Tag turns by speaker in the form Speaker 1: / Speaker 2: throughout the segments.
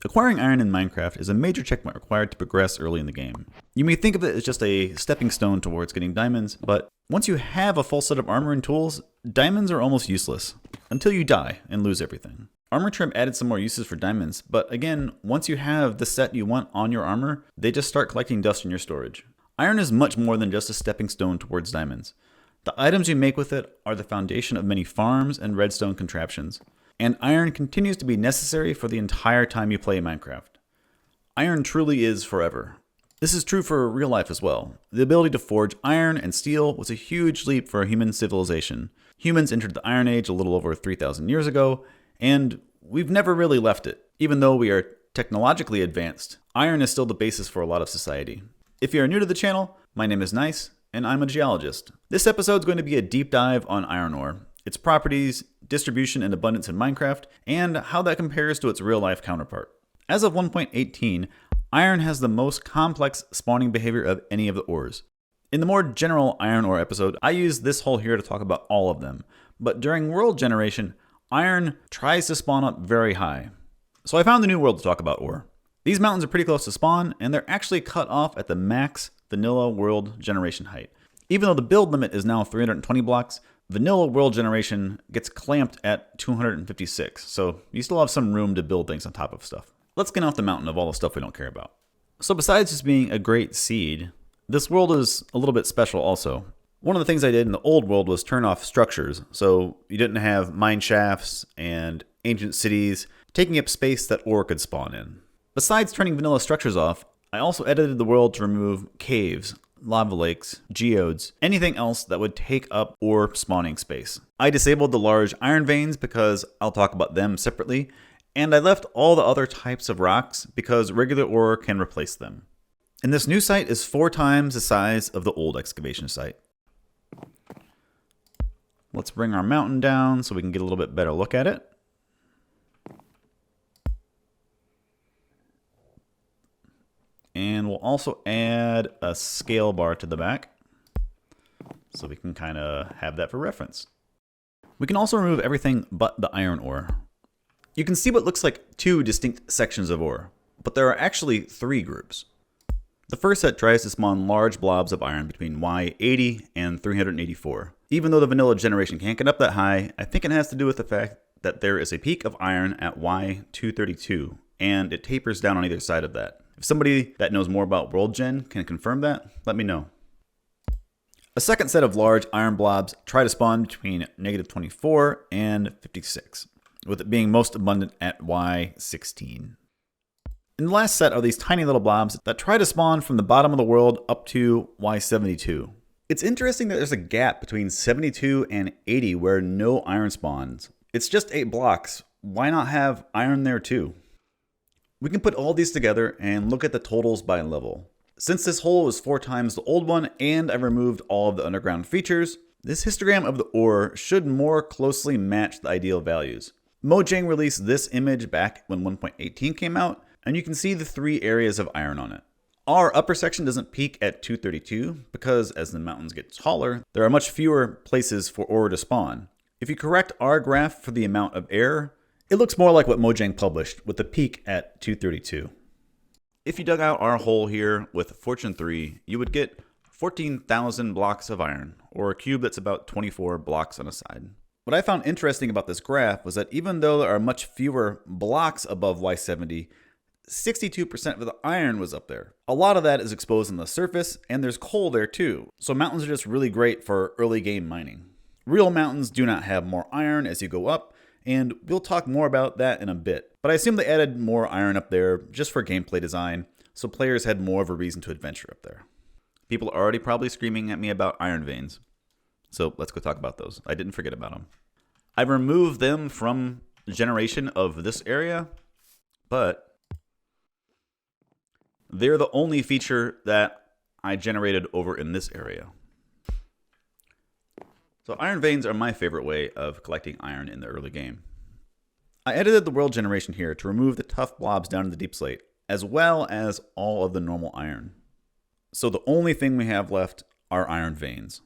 Speaker 1: Acquiring iron in Minecraft is a major checkpoint required to progress early in the game. You may think of it as just a stepping stone towards getting diamonds, but once you have a full set of armor and tools, diamonds are almost useless, until you die and lose everything. Armor trim added some more uses for diamonds, but again, once you have the set you want on your armor, they just start collecting dust in your storage. Iron is much more than just a stepping stone towards diamonds. The items you make with it are the foundation of many farms and redstone contraptions. And iron continues to be necessary for the entire time you play Minecraft. Iron truly is forever. This is true for real life as well. The ability to forge iron and steel was a huge leap for human civilization. Humans entered the Iron Age a little over 3,000 years ago, and we've never really left it. Even though we are technologically advanced, iron is still the basis for a lot of society. If you are new to the channel, my name is Nice, and I'm a geologist. This episode is going to be a deep dive on iron ore, its properties, distribution and abundance in Minecraft, and how that compares to its real-life counterpart. As of 1.18, iron has the most complex spawning behavior of any of the ores. In the more general iron ore episode, I use this hole here to talk about all of them, but during world generation, iron tries to spawn up very high. So I found a new world to talk about ore. These mountains are pretty close to spawn, and they're actually cut off at the max vanilla world generation height. Even though the build limit is now 320 blocks, vanilla world generation gets clamped at 256, so you still have some room to build things on top of stuff. Let's get off the mountain of all the stuff we don't care about. So besides just being a great seed, this world is a little bit special also. One of the things I did in the old world was turn off structures, so you didn't have mine shafts and ancient cities taking up space that ore could spawn in. Besides turning vanilla structures off, I also edited the world to remove caves, lava lakes, geodes, anything else that would take up ore spawning space. I disabled the large iron veins because I'll talk about them separately, and I left all the other types of rocks because regular ore can replace them. And this new site is 4 times the size of the old excavation site. Let's bring our mountain down so we can get a little bit better look at it. And we'll also add a scale bar to the back so we can kind of have that for reference. We can also remove everything but the iron ore. You can see what looks like 2 distinct sections of ore, but there are actually 3 groups. The first set tries to spawn large blobs of iron between Y80 and 384. Even though the vanilla generation can't get up that high, I think it has to do with the fact that there is a peak of iron at Y232, and it tapers down on either side of that. If somebody that knows more about World Gen can confirm that, let me know. A second set of large iron blobs try to spawn between -24 and 56, with it being most abundant at Y16. In the last set are these tiny little blobs that try to spawn from the bottom of the world up to Y72. It's interesting that there's a gap between 72 and 80 where no iron spawns. It's just 8 blocks. Why not have iron there too? We can put all these together and look at the totals by level. Since this hole is 4 times the old one and I've removed all of the underground features, this histogram of the ore should more closely match the ideal values. Mojang released this image back when 1.18 came out, and you can see the 3 areas of iron on it. Our upper section doesn't peak at 232 because as the mountains get taller, there are much fewer places for ore to spawn. If you correct our graph for the amount of error, it looks more like what Mojang published, with the peak at 232. If you dug out our hole here with Fortune 3, you would get 14,000 blocks of iron, or a cube that's about 24 blocks on a side. What I found interesting about this graph was that even though there are much fewer blocks above Y70, 62% of the iron was up there. A lot of that is exposed on the surface, and there's coal there too, so mountains are just really great for early game mining. Real mountains do not have more iron as you go up, and we'll talk more about that in a bit. But I assume they added more iron up there just for gameplay design, so players had more of a reason to adventure up there. People are already probably screaming at me about iron veins, so let's go talk about those. I didn't forget about them. I removed them from the generation of this area, but they're the only feature that I generated over in this area. So iron veins are my favorite way of collecting iron in the early game. I edited the world generation here to remove the tough blobs down in the deep slate, as well as all of the normal iron. So the only thing we have left are iron veins.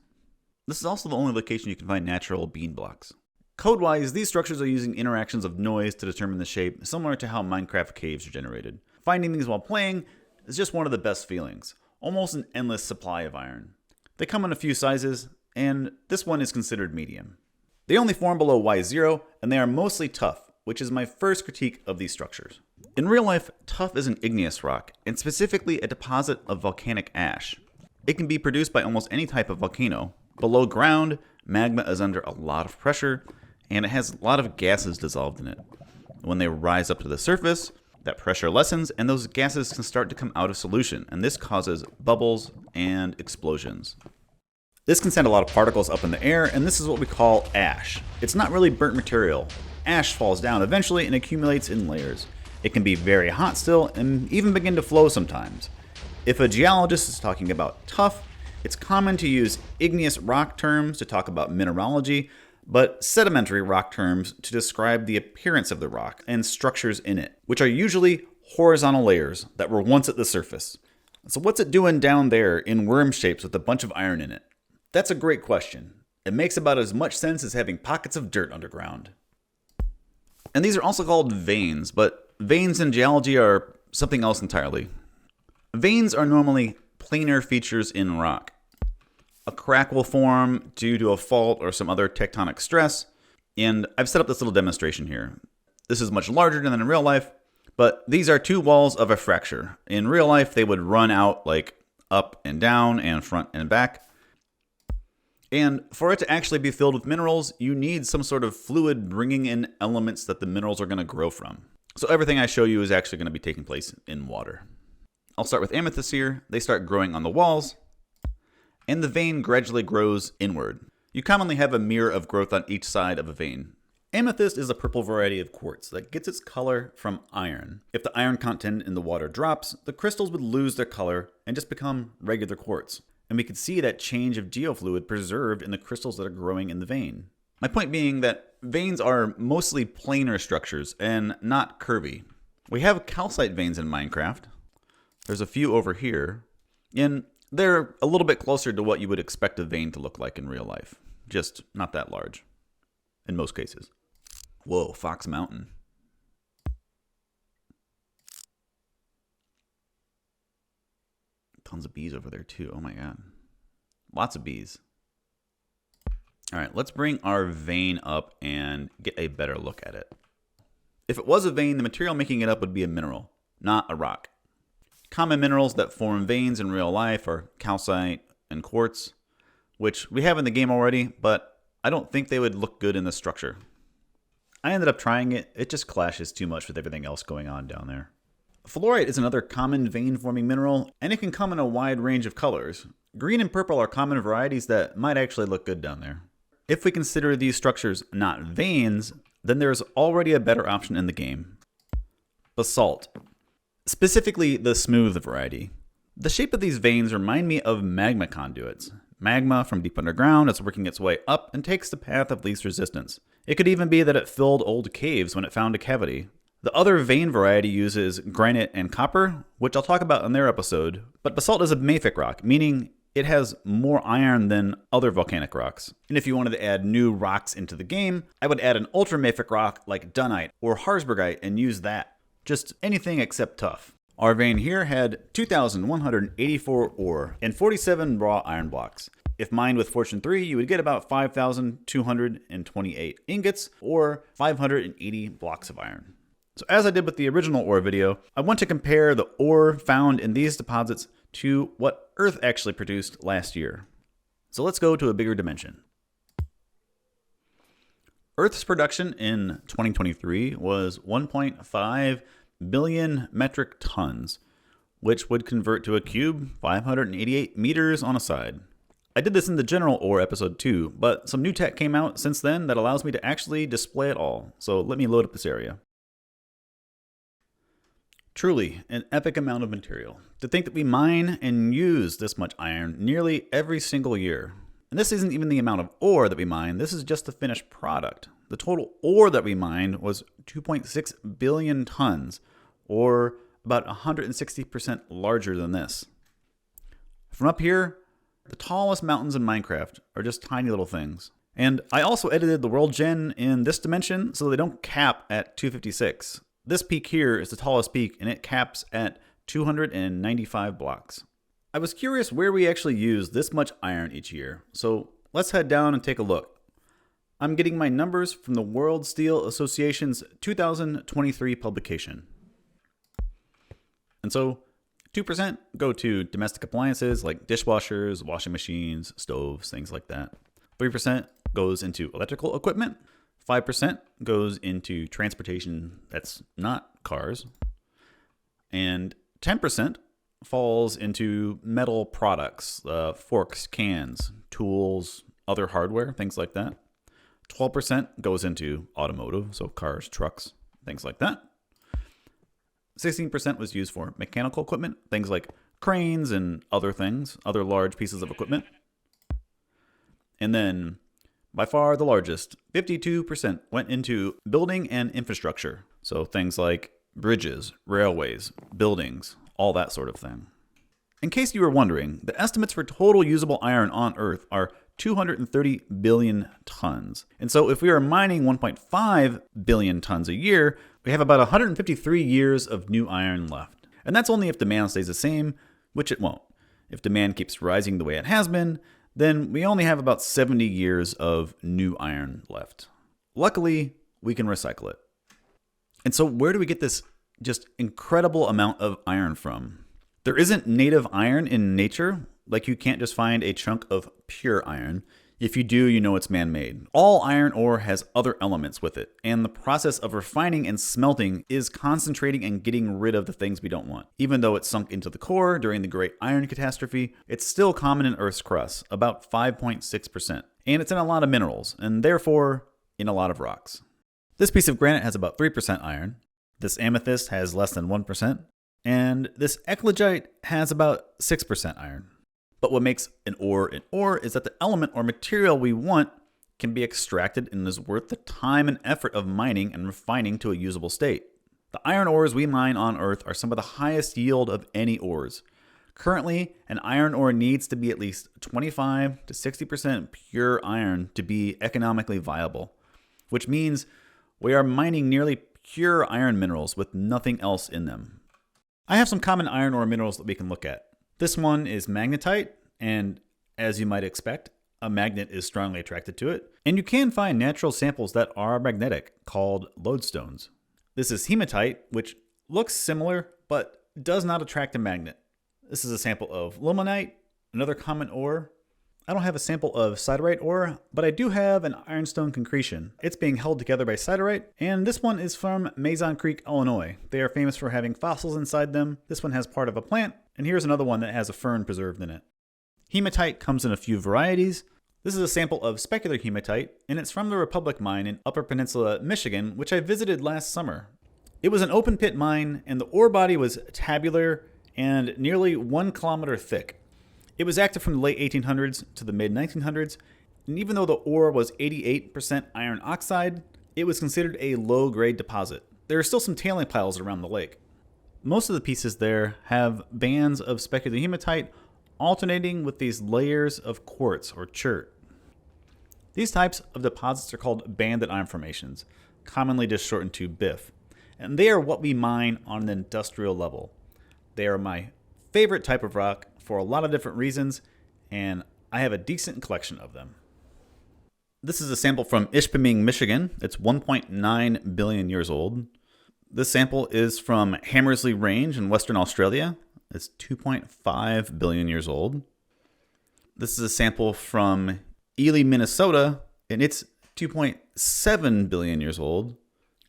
Speaker 1: This is also the only location you can find natural bean blocks. Code-wise, these structures are using interactions of noise to determine the shape, similar to how Minecraft caves are generated. Finding these while playing is just one of the best feelings. Almost an endless supply of iron. They come in a few sizes, and this one is considered medium. They only form below Y0, and they are mostly tuff, which is my first critique of these structures. In real life, tuff is an igneous rock, and specifically a deposit of volcanic ash. It can be produced by almost any type of volcano. Below ground, magma is under a lot of pressure, and it has a lot of gases dissolved in it. When they rise up to the surface, that pressure lessens, and those gases can start to come out of solution, and this causes bubbles and explosions. This can send a lot of particles up in the air, and this is what we call ash. It's not really burnt material. Ash falls down eventually and accumulates in layers. It can be very hot still, and even begin to flow sometimes. If a geologist is talking about tuff, it's common to use igneous rock terms to talk about mineralogy, but sedimentary rock terms to describe the appearance of the rock and structures in it, which are usually horizontal layers that were once at the surface. So what's it doing down there in worm shapes with a bunch of iron in it? That's a great question. It makes about as much sense as having pockets of dirt underground. And these are also called veins, but veins in geology are something else entirely. Veins are normally planar features in rock. A crack will form due to a fault or some other tectonic stress, and I've set up this little demonstration here. This is much larger than in real life, but these are two walls of a fracture. In real life, they would run out like up and down and front and back. And for it to actually be filled with minerals, you need some sort of fluid bringing in elements that the minerals are going to grow from. So everything I show you is actually going to be taking place in water. I'll start with amethysts here. They start growing on the walls, and the vein gradually grows inward. You commonly have a mirror of growth on each side of a vein. Amethyst is a purple variety of quartz that gets its color from iron. If the iron content in the water drops, the crystals would lose their color and just become regular quartz. And we could see that change of geofluid preserved in the crystals that are growing in the vein. My point being that veins are mostly planar structures and not curvy. We have calcite veins in Minecraft. There's a few over here, and they're a little bit closer to what you would expect a vein to look like in real life. Just not that large, in most cases. Whoa, Fox Mountain. Tons of bees over there too, oh my god. Lots of bees. All right, let's bring our vein up and get a better look at it. If it was a vein, the material making it up would be a mineral, not a rock. Common minerals that form veins in real life are calcite and quartz, which we have in the game already, but I don't think they would look good in the structure. I ended up trying it. It just clashes too much with everything else going on down there. Fluorite is another common vein-forming mineral, and it can come in a wide range of colors. Green and purple are common varieties that might actually look good down there. If we consider these structures not veins, then there's already a better option in the game. Basalt. Specifically the smooth variety. The shape of these veins remind me of magma conduits. Magma from deep underground is working its way up and takes the path of least resistance. It could even be that it filled old caves when it found a cavity. The other vein variety uses granite and copper, which I'll talk about in their episode, but basalt is a mafic rock, meaning it has more iron than other volcanic rocks. And if you wanted to add new rocks into the game, I would add an ultramafic rock like dunite or Harzbergite and use that. Just anything except tuff. Our vein here had 2,184 ore and 47 raw iron blocks. If mined with Fortune 3, you would get about 5,228 ingots or 580 blocks of iron. So as I did with the original ore video, I want to compare the ore found in these deposits to what Earth actually produced last year. So let's go to a bigger dimension. Earth's production in 2023 was 1.5 billion metric tons, which would convert to a cube 588 meters on a side. I did this in the general ore episode too, but some new tech came out since then that allows me to actually display it all. So let me load up this area. Truly, an epic amount of material. To think that we mine and use this much iron nearly every single year. And this isn't even the amount of ore that we mine, this is just the finished product. The total ore that we mined was 2.6 billion tons, or about 160% larger than this. From up here, the tallest mountains in Minecraft are just tiny little things. And I also edited the world gen in this dimension so they don't cap at 256. This peak here is the tallest peak and it caps at 295 blocks. I was curious where we actually use this much iron each year, so let's head down and take a look. I'm getting my numbers from the World Steel Association's 2023 publication. And so 2% go to domestic appliances like dishwashers, washing machines, stoves, things like that. 3% goes into electrical equipment. 5% goes into transportation that's not cars. And 10% falls into metal products, forks, cans, tools, other hardware, things like that. 12% goes into automotive, so cars, trucks, things like that. 16% was used for mechanical equipment, things like cranes and other things, other large pieces of equipment. And then, by far the largest, 52% went into building and infrastructure, so things like bridges, railways, buildings, all that sort of thing. In case you were wondering, the estimates for total usable iron on Earth are 230 billion tons. And so if we are mining 1.5 billion tons a year, we have about 153 years of new iron left. And that's only if demand stays the same, which it won't. If demand keeps rising the way it has been, then we only have about 70 years of new iron left. Luckily, we can recycle it. And so where do we get this just incredible amount of iron from? There isn't native iron in nature. Like, you can't just find a chunk of pure iron. If you do, you know it's man-made. All iron ore has other elements with it, and the process of refining and smelting is concentrating and getting rid of the things we don't want. Even though it's sunk into the core during the Great Iron Catastrophe, it's still common in Earth's crust, about 5.6%. And it's in a lot of minerals, and therefore in a lot of rocks. This piece of granite has about 3% iron. This amethyst has less than 1%. And this eclogite has about 6% iron. But what makes an ore is that the element or material we want can be extracted and is worth the time and effort of mining and refining to a usable state. The iron ores we mine on Earth are some of the highest yield of any ores. Currently, an iron ore needs to be at least 25 to 60% pure iron to be economically viable, which means we are mining nearly pure iron minerals with nothing else in them. I have some common iron ore minerals that we can look at. This one is magnetite, and as you might expect, a magnet is strongly attracted to it. And you can find natural samples that are magnetic, called lodestones. This is hematite, which looks similar, but does not attract a magnet. This is a sample of limonite, another common ore. I don't have a sample of siderite ore, but I do have an ironstone concretion. It's being held together by siderite, and this one is from Mason Creek, Illinois. They are famous for having fossils inside them. This one has part of a plant, and here's another one that has a fern preserved in it. Hematite comes in a few varieties. This is a sample of specular hematite, and it's from the Republic Mine in Upper Peninsula, Michigan, which I visited last summer. It was an open pit mine, and the ore body was tabular and nearly 1 kilometer thick. It was active from the late 1800s to the mid 1900s, and even though the ore was 88% iron oxide, it was considered a low-grade deposit. There are still some tailing piles around the lake. Most of the pieces there have bands of specular hematite alternating with these layers of quartz or chert. These types of deposits are called banded iron formations, commonly just shortened to BIF, and they are what we mine on an industrial level. They are my favorite type of rock for a lot of different reasons, and I have a decent collection of them. This is a sample from Ishpeming, Michigan. It's 1.9 billion years old. This sample is from Hammersley Range in Western Australia. It's 2.5 billion years old. This is a sample from Ely, Minnesota, and it's 2.7 billion years old.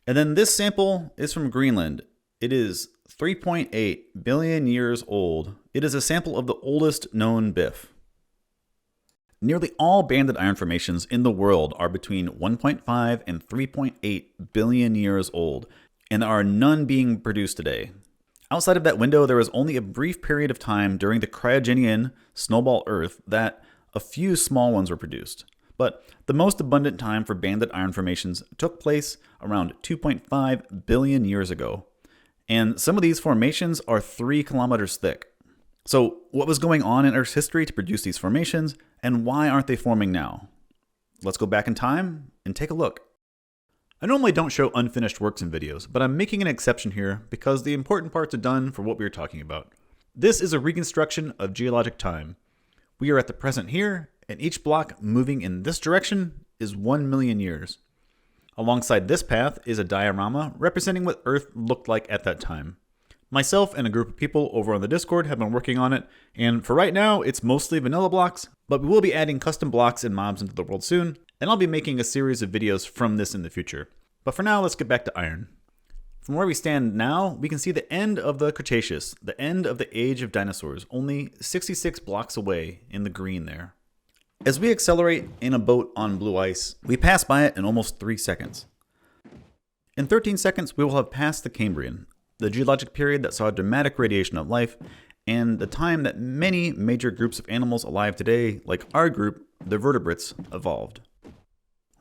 Speaker 1: And then this sample is from Greenland. It is 3.8 billion years old. It is a sample of the oldest known BIF. Nearly all banded iron formations in the world are between 1.5 and 3.8 billion years old, and there are none being produced today. Outside of that window, there was only a brief period of time during the cryogenian snowball Earth that a few small ones were produced. But the most abundant time for banded iron formations took place around 2.5 billion years ago. And some of these formations are 3 kilometers thick. So what was going on in Earth's history to produce these formations, and why aren't they forming now? Let's go back in time and take a look. I normally don't show unfinished works in videos, but I'm making an exception here because the important parts are done for what we are talking about. This is a reconstruction of geologic time. We are at the present here, and each block moving in this direction is 1 million years. Alongside this path is a diorama representing what Earth looked like at that time. Myself and a group of people over on the Discord have been working on it, and for right now, it's mostly vanilla blocks, but we will be adding custom blocks and mobs into the world soon, and I'll be making a series of videos from this in the future. But for now, let's get back to iron. From where we stand now, we can see the end of the Cretaceous, the end of the age of dinosaurs, only 66 blocks away in the green there. As we accelerate in a boat on blue ice, we pass by it in almost 3 seconds. In 13 seconds, we will have passed the Cambrian, the geologic period that saw a dramatic radiation of life, and the time that many major groups of animals alive today, like our group, the vertebrates, evolved.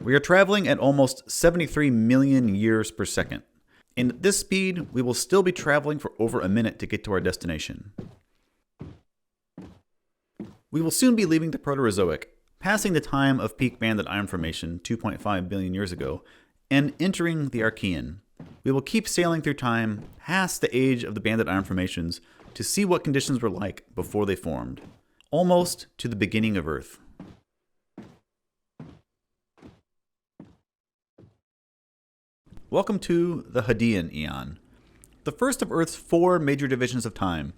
Speaker 1: We are traveling at almost 73 million years per second, and at this speed, we will still be traveling for over a minute to get to our destination. We will soon be leaving the Proterozoic, passing the time of peak banded iron formation 2.5 billion years ago, and entering the Archean. We will keep sailing through time, past the age of the banded iron formations, to see what conditions were like before they formed, almost to the beginning of Earth. Welcome to the Hadean Eon, the first of Earth's 4 major divisions of time.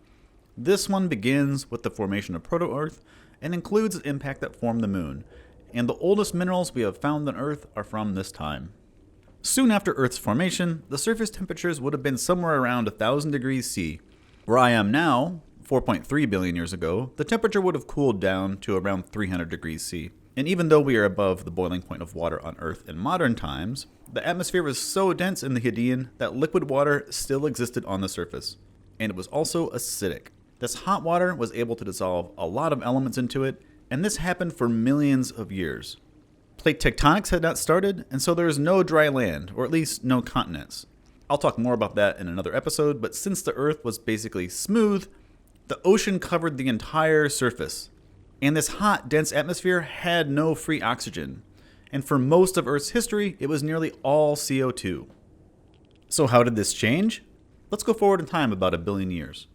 Speaker 1: This one begins with the formation of Proto-Earth and includes the impact that formed the moon, and the oldest minerals we have found on Earth are from this time. Soon after Earth's formation, the surface temperatures would have been somewhere around 1,000 degrees C. Where I am now, 4.3 billion years ago, the temperature would have cooled down to around 300 degrees C. And even though we are above the boiling point of water on Earth in modern times, the atmosphere was so dense in the Hadean that liquid water still existed on the surface, and it was also acidic. This hot water was able to dissolve a lot of elements into it, and this happened for millions of years. Plate tectonics had not started, and so there is no dry land, or at least no continents. I'll talk more about that in another episode, but since the Earth was basically smooth, the ocean covered the entire surface. And this hot, dense atmosphere had no free oxygen. And for most of Earth's history, it was nearly all CO2. So how did this change? Let's go forward in time about 1 billion years.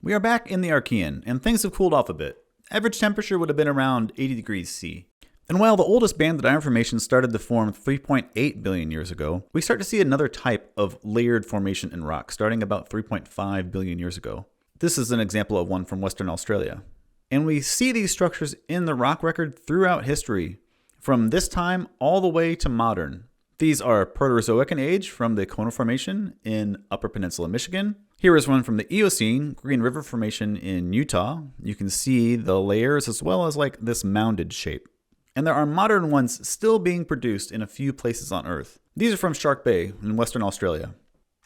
Speaker 1: We are back in the Archean, and things have cooled off a bit. Average temperature would have been around 80 degrees C. And while the oldest banded iron formation started to form 3.8 billion years ago, we start to see another type of layered formation in rock starting about 3.5 billion years ago. This is an example of one from Western Australia. And we see these structures in the rock record throughout history, from this time all the way to modern. These are Proterozoic in age from the Kona Formation in Upper Peninsula, Michigan. Here is one from the Eocene, Green River Formation in Utah. You can see the layers as well as like this mounded shape. And there are modern ones still being produced in a few places on Earth. These are from Shark Bay in Western Australia.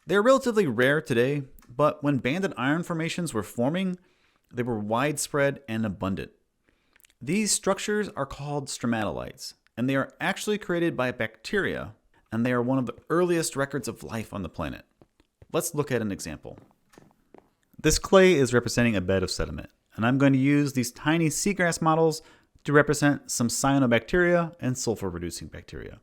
Speaker 1: They are relatively rare today, but when banded iron formations were forming, they were widespread and abundant. These structures are called stromatolites, and they are actually created by bacteria, and they are one of the earliest records of life on the planet. Let's look at an example. This clay is representing a bed of sediment, and I'm going to use these tiny seagrass models to represent some cyanobacteria and sulfur-reducing bacteria.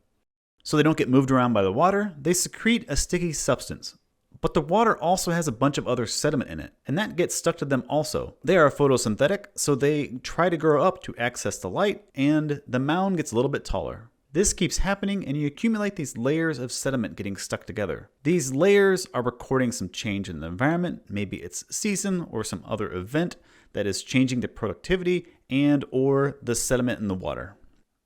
Speaker 1: So they don't get moved around by the water, they secrete a sticky substance. But the water also has a bunch of other sediment in it, and that gets stuck to them also. They are photosynthetic, so they try to grow up to access the light, and the mound gets a little bit taller. This keeps happening, and you accumulate these layers of sediment getting stuck together. These layers are recording some change in the environment, maybe it's season or some other event that is changing the productivity and or the sediment in the water.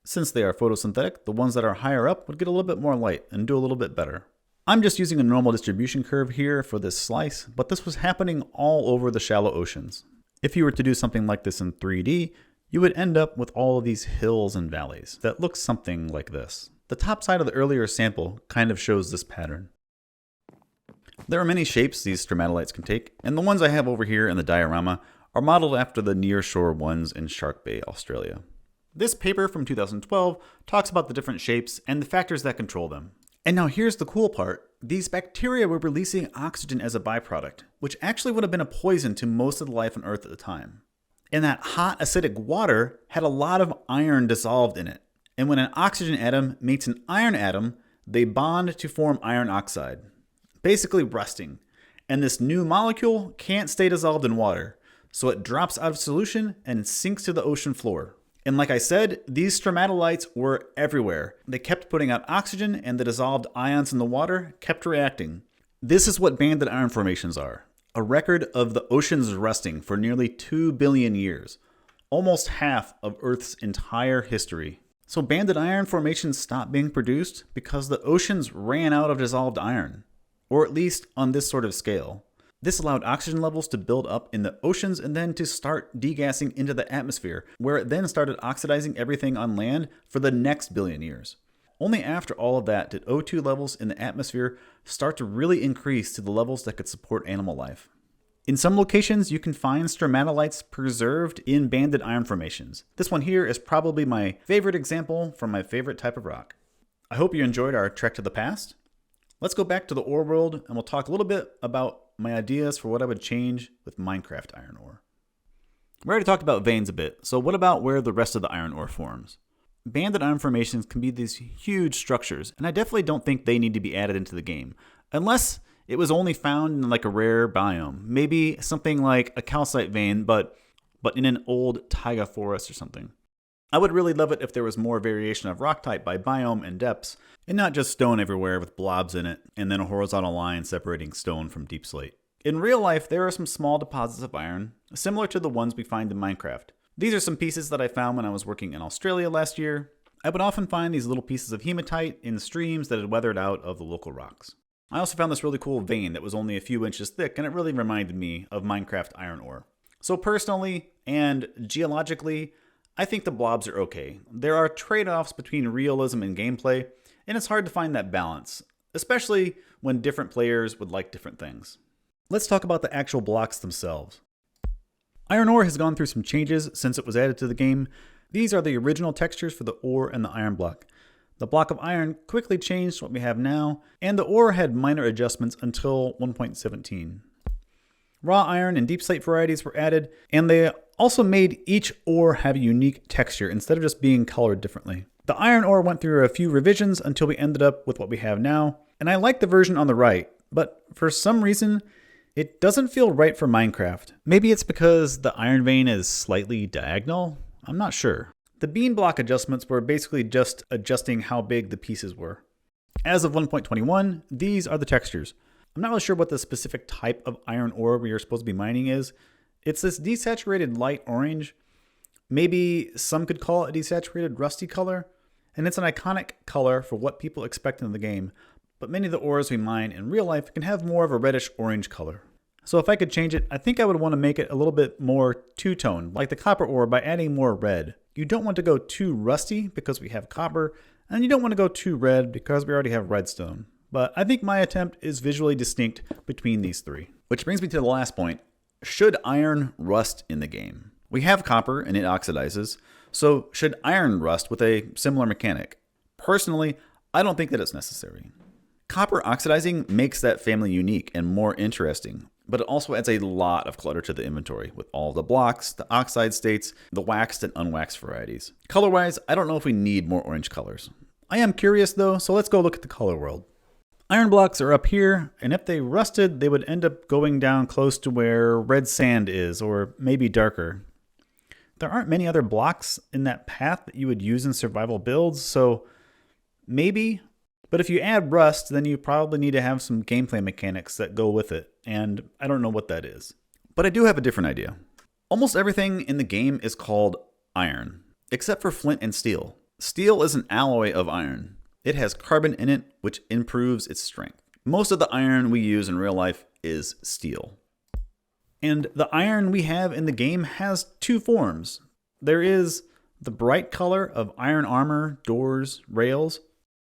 Speaker 1: Since they are photosynthetic, the ones that are higher up would get a little bit more light and do a little bit better. I'm just using a normal distribution curve here for this slice, but this was happening all over the shallow oceans. If you were to do something like this in 3D, you would end up with all of these hills and valleys that look something like this. The top side of the earlier sample kind of shows this pattern. There are many shapes these stromatolites can take, and the ones I have over here in the diorama are modeled after the nearshore ones in Shark Bay, Australia. This paper from 2012 talks about the different shapes and the factors that control them. And now here's the cool part. These bacteria were releasing oxygen as a byproduct, which actually would have been a poison to most of the life on Earth at the time. And that hot acidic water had a lot of iron dissolved in it. And when an oxygen atom meets an iron atom, they bond to form iron oxide, basically rusting. And this new molecule can't stay dissolved in water, so it drops out of solution and sinks to the ocean floor. And like I said, these stromatolites were everywhere. They kept putting out oxygen, and the dissolved ions in the water kept reacting. This is what banded iron formations are. A record of the oceans rusting for nearly 2 billion years. Almost half of Earth's entire history. So banded iron formations stopped being produced because the oceans ran out of dissolved iron. Or at least on this sort of scale. This allowed oxygen levels to build up in the oceans and then to start degassing into the atmosphere, where it then started oxidizing everything on land for the next billion years. Only after all of that did O2 levels in the atmosphere start to really increase to the levels that could support animal life. In some locations, you can find stromatolites preserved in banded iron formations. This one here is probably my favorite example from my favorite type of rock. I hope you enjoyed our trek to the past. Let's go back to the ore world, and we'll talk a little bit about my ideas for what I would change with Minecraft iron ore. We already talked about veins a bit, so what about where the rest of the iron ore forms? Banded iron formations can be these huge structures, and I definitely don't think they need to be added into the game, unless it was only found in like a rare biome. Maybe something like a calcite vein, but in an old taiga forest or something. I would really love it if there was more variation of rock type by biome and depths, and not just stone everywhere with blobs in it, and then a horizontal line separating stone from deep slate. In real life, there are some small deposits of iron, similar to the ones we find in Minecraft. These are some pieces that I found when I was working in Australia last year. I would often find these little pieces of hematite in streams that had weathered out of the local rocks. I also found this really cool vein that was only a few inches thick, and it really reminded me of Minecraft iron ore. So personally, and geologically, I think the blobs are okay. There are trade-offs between realism and gameplay, and it's hard to find that balance, especially when different players would like different things. Let's talk about the actual blocks themselves. Iron ore has gone through some changes since it was added to the game. These are the original textures for the ore and the iron block. The block of iron quickly changed to what we have now, and the ore had minor adjustments until 1.17. Raw iron and deep slate varieties were added, and they also made each ore have a unique texture instead of just being colored differently. The iron ore went through a few revisions until we ended up with what we have now, and I like the version on the right, but for some reason, it doesn't feel right for Minecraft. Maybe it's because the iron vein is slightly diagonal? I'm not sure. The beam block adjustments were basically just adjusting how big the pieces were. As of 1.21, these are the textures. I'm not really sure what the specific type of iron ore we are supposed to be mining is. It's this desaturated light orange. Maybe some could call it a desaturated rusty color. And it's an iconic color for what people expect in the game. But many of the ores we mine in real life can have more of a reddish orange color. So if I could change it, I think I would want to make it a little bit more two-tone, like the copper ore, by adding more red. You don't want to go too rusty because we have copper, and you don't want to go too red because we already have redstone. But I think my attempt is visually distinct between these three. Which brings me to the last point. Should iron rust in the game? We have copper and it oxidizes, so should iron rust with a similar mechanic? Personally, I don't think that it's necessary. Copper oxidizing makes that family unique and more interesting, but it also adds a lot of clutter to the inventory with all the blocks, the oxide states, the waxed and unwaxed varieties. Color-wise, I don't know if we need more orange colors. I am curious though, so let's go look at the color world. Iron blocks are up here, and if they rusted, they would end up going down close to where red sand is, or maybe darker. There aren't many other blocks in that path that you would use in survival builds, so maybe. But if you add rust, then you probably need to have some gameplay mechanics that go with it, and I don't know what that is. But I do have a different idea. Almost everything in the game is called iron, except for flint and steel. Steel is an alloy of iron. It has carbon in it, which improves its strength. Most of the iron we use in real life is steel. And the iron we have in the game has two forms. There is the bright color of iron armor, doors, rails,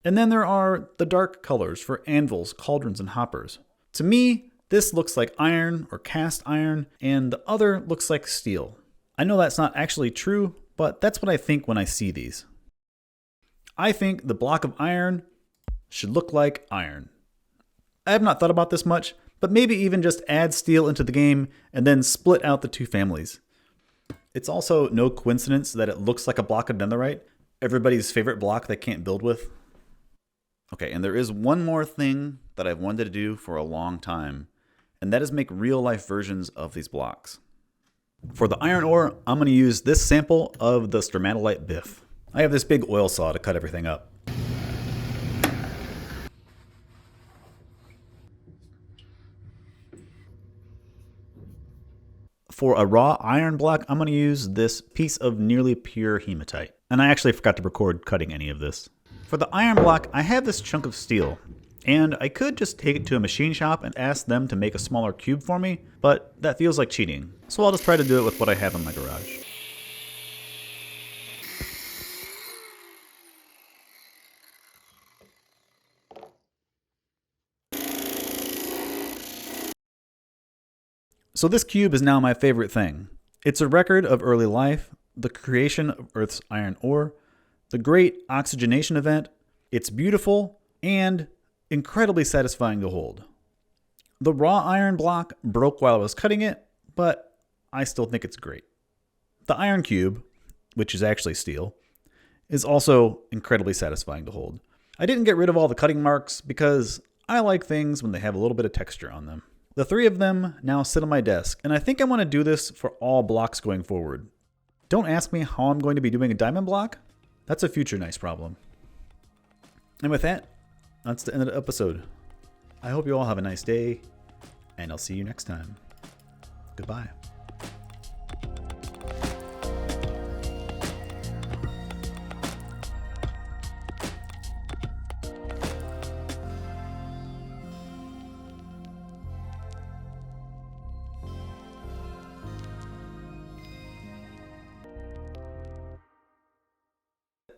Speaker 1: and then there are the dark colors for anvils, cauldrons, and hoppers. To me, this looks like iron or cast iron, and the other looks like steel. I know that's not actually true, but that's what I think when I see these. I think the block of iron should look like iron. I have not thought about this much, but maybe even just add steel into the game and then split out the two families. It's also no coincidence that it looks like a block of netherite, everybody's favorite block they can't build with. Okay, and there is one more thing that I've wanted to do for a long time, and that is make real-life versions of these blocks. For the iron ore, I'm going to use this sample of the stromatolite BIF. I have this big oil saw to cut everything up. For a raw iron block, I'm going to use this piece of nearly pure hematite. And I actually forgot to record cutting any of this. For the iron block, I have this chunk of steel. And I could just take it to a machine shop and ask them to make a smaller cube for me, but that feels like cheating. So I'll just try to do it with what I have in my garage. So this cube is now my favorite thing. It's a record of early life, the creation of Earth's iron ore, the great oxygenation event. It's beautiful and incredibly satisfying to hold. The raw iron block broke while I was cutting it, but I still think it's great. The iron cube, which is actually steel, is also incredibly satisfying to hold. I didn't get rid of all the cutting marks because I like things when they have a little bit of texture on them. The three of them now sit on my desk, and I think I want to do this for all blocks going forward. Don't ask me how I'm going to be doing a diamond block. That's a future nice problem. And with that, that's the end of the episode. I hope you all have a nice day, and I'll see you next time. Goodbye.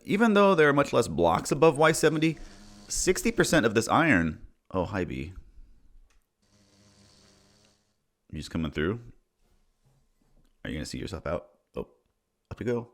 Speaker 1: Even though there are much less blocks above Y70, 60% of this iron... Oh, hi B. You just coming through? Are you going to see yourself out? Oh, up you go.